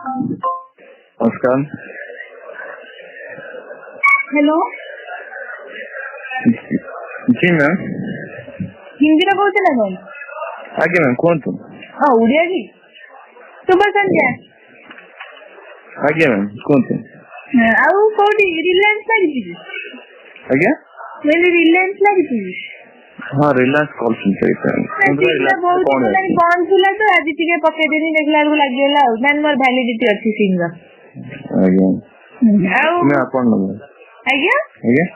नमस्कार। हेलो जी मैम। हिंदी रे कहते ना कौन? आगे मैम कहतु। हाँ ओडिया की शुभ संध्या। आगे मैम कहतु। आउ कोडी रिलायंस लागिଛି କି? आगे मेरे रिलायंस लागिଛି କି? हाँ रिलायंस कॉल सेंटर बहुत कौन थिला तो आज टिके पके देनी देखला को लागिला आ मैन मोर वैलिडिटी अछि सिम रा। आगे आउ मैं अपन नंबर आज्ञा आगे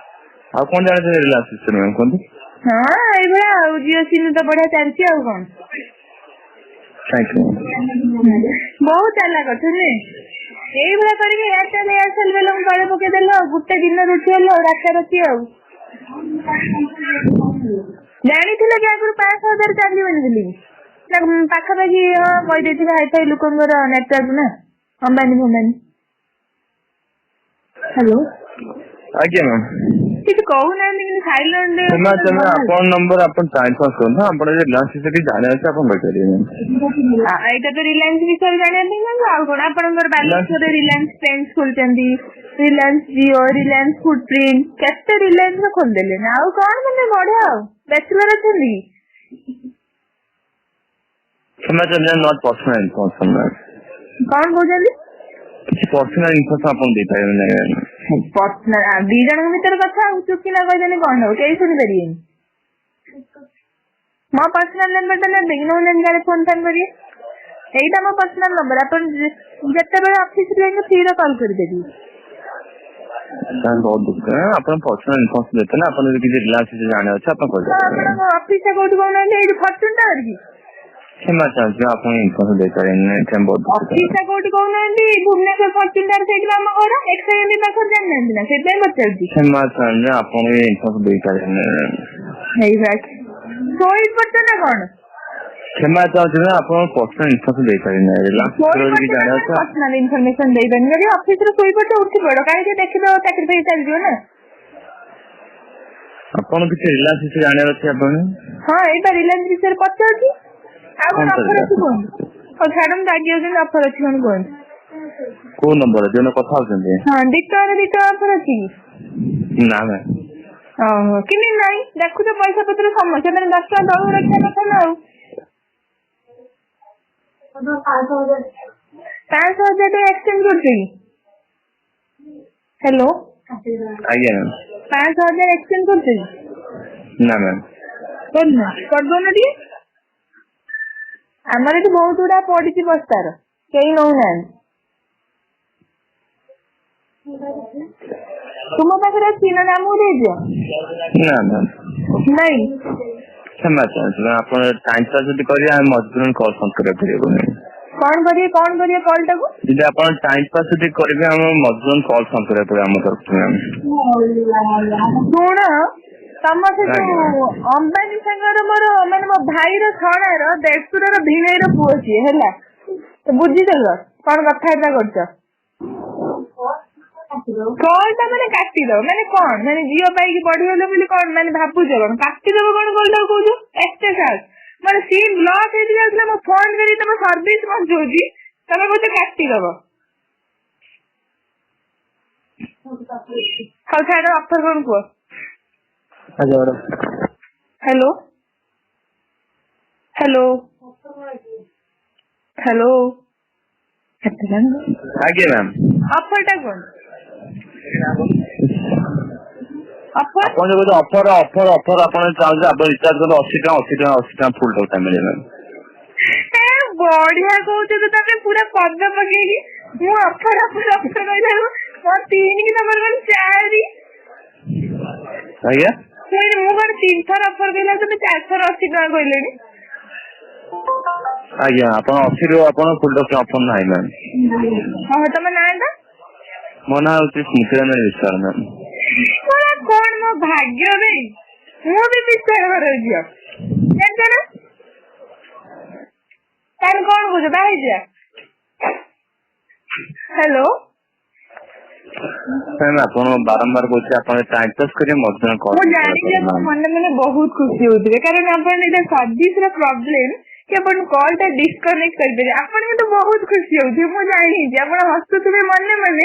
आ कौन जाने से रिलायंस सिस्टम मैम कहतु। हां ए बड़ा जियो सिम तो बढ़िया चलछि आ कोन। Thank you. बहुत चाला करछ ने एई बड़ा करके एयरटेल बेलम तळे पके देलो गुटे दिन रुठी हलो रात राती आ जानी थिले कि आगु 5000 चालिबनी बोली ना पाखा पाखी कहि देथिले हाईफाई लोकंगर नेटवर्क ना अंबानी भंबानी। हेलो आगे मैम किछ कहू ना लेकिन साइलेंट सुना चला अपन नंबर अपन टाइम पास कर ना अपन रिलायंस से जाने আছে अपन बैठे मैम। एटा तो रिलायंस विषय जाने नहीं आ कोन आपनकर बैलेंस रे रिलायंस फ्रेंड्स खोलचंदी रिलायंस जियो रिलायंस फुटप्रिंट केते रिलायंस रे खोल देले ना आ कोन माने बढ़िया आ बैचलर अछंदी सुना चला नॉट पर्सनल इन्फॉर्मेशन कोन बोलजंदी किसी पर्सनल इन्फॉर्मेशन अपन देता है ना पर्सनल दी जन भीतर कथा चुकी ना कहजनी कोन हो केई सुनि परियेनी मो पर्सनल नंबर त ने बिनो नेम गारे फोन तन करिए एटा मो पर्सनल नंबर अपन जत्ते बेले ऑफिस रे फ्री रे कॉल कर देबी। बहुत दुख है अपन पर्सनल इन्फॉर्मेशन देते ना अपन किसी रिलायंस से जाने अच्छा अपन कर देते हैं। अपन ऑफिस से कोड कोन ने ए फॉर्च्यून टावर की क्षमा चाहते हैं अपन इन्फॉर्मेशन देते हैं हम बहुत ऑफिस से कोड कोन ने भुवनेश्वर फॉर्च्यून टावर से हम घर 100 एमबी पाखर जान ना सेते बचलती क्षमा चाहते हैं अपन इन्फॉर्मेशन देते हैं हेई बैक सोई पड़ते ना कोन क्षमा चाहते हैं अपन पर्सनल इन्फॉर्मेशन देते हैं रिलायंस की जाने अच्छा पर्सनल इन्फॉर्मेशन दे देन मेरे ऑफिस रे सोई पड़ते उठ पड़ो काहे के देख दो चाकरी पे चल दियो ना अपन किसी रिलायंस से जाने अच्छे अपन। हां एटा रिलायंस विषय पच्चा छी आ कोन ऑफर अछि कोन और छाडम दागी होजन ऑफर अछि कोन को नंबर है जो कथा होते हैं। हां दिक्कत ऑफर अछि ना मैं ओहो किने नाही देखु तो पैसा पत्र समस्या तने 10 टका दउ रखा कथा ना 5000 एक्सचेंज करते हेलो आइए मैम 5000 एक्सचेंज करते ना मैम कर दो ना दिए हमारे तो बहुत गुड़ा पड़ी बस्तार कहीं नौ ना तुम पाखे अच्छी ना नाम दे दियो ना मैम नहीं क्षमा चाहते हैं अपन टाइम पास যদি করি আমি মজদুরন কল ফোন করে পড়িব না कौन करिए कॉल टाको যদি अपन टाइम पास যদি করবে हम মজদুরन কল ফোন করে পড়ে हम तरफ से सुन तम से जो अंबानी संगर मोर माने मो भाई रो छणार देशपुर रो भिणई रो पुओ छी हैला तो बुझी देलो कोन कथा एटा करछ कॉल ता माने काटी दो माने कोन माने जियो पाई की पढी होलो बोली कोन माने भाबु जगन काटी देबो कोन कॉल ता कहू एते साल माने सिम ब्लॉक हे दिला मो फोन करी तम सर्विस मन जोजी तमे बोते काटी दबो हाउ छाडो ऑफर कोन को हजार हेलो हेलो हेलो आगे मैम ऑफर टा कोन ऑफर अपन जो ऑफर ऑफर ऑफर अपन चार्ज अपन रिचार्ज करो 80 टका फुल टका मिले मैम ए बढ़िया कहते तो तमे पूरा पद पकेगी मु ऑफर कहला मो 3 की नंबर 4 आज्ञा नहीं मु कर 3 थर ऑफर कहला तो 4 थर 80 टका कहलेनी आज्ञा अपन 80 रो अपन फुल टका ऑफर नाही मैम हां तमे नांटा मोना होती स्मिता में विचार मैम मोरा कोन मो भाग्य रे मु भी विचार करो जियो जानते ना तार कोन बुझ भाई जा हेलो मैम अपन बारंबार बोलते अपन टाइम पास करिए मजदूर कॉल मु जानि जे मन मन बहुत खुशी होतिबे कारण अपन एटा सर्विस रो प्रॉब्लम कि अपन कॉल टा डिस्कनेक्ट कर आपण तो बहुत खुशी होती मु जानी आपण हसुवे मन मन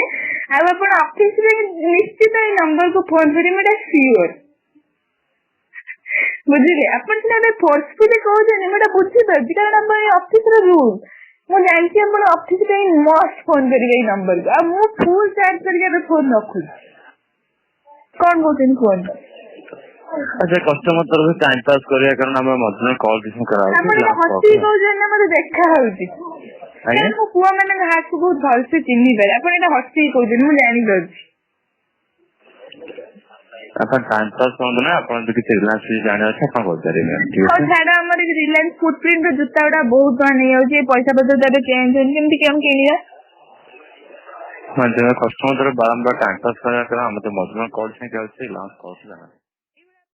आपण ऑफिस रे निश्चित ए नंबर को फोन करी मेरा श्योर बुझिले अपन से फोर्सफुली कहते मेरा बुझी पार्टी कारण अपन ऑफिस रो रूल मु जानती अपन ऑफिस रे मस्ट फोन करी नंबर को मु फुल चार्ज करके फोन रखू कौन बोलते फोन अच्छा कस्टमर तरफ से टाइम पास करिया कारण हम मधुर कॉल किस करा आपण हसी कहउछन मते देखा होउची आज्ञा मु पुआ माने हाथ को बहुत भल से चिन्नी पारे आपण एटा हसी कहउछन मु जानि दउची अपन टाइम पास करन ना अपन जो किछ रिलायंस जाने अच्छा अपन बोल दे ठीक और है छाड़ा हमर रिलायंस फुटप्रिंट रो जूता उडा बहुत बने होची पैसा बदल तबे चेंज होन केमती केम किनिया मैं जो कस्टमर तरफ बारंबार टाइम पास करा कारण हम तो मधुर कॉल से क्या से लास्ट कॉल से